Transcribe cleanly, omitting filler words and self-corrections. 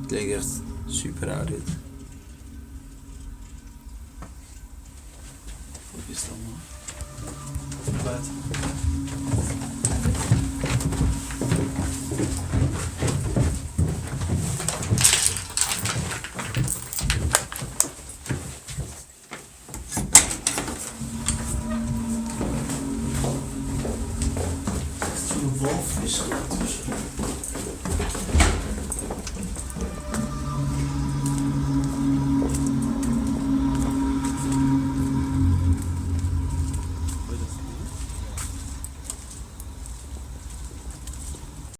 Het leek echt super raar dit. Wat is dat man? Buiten. Zo'n walvis.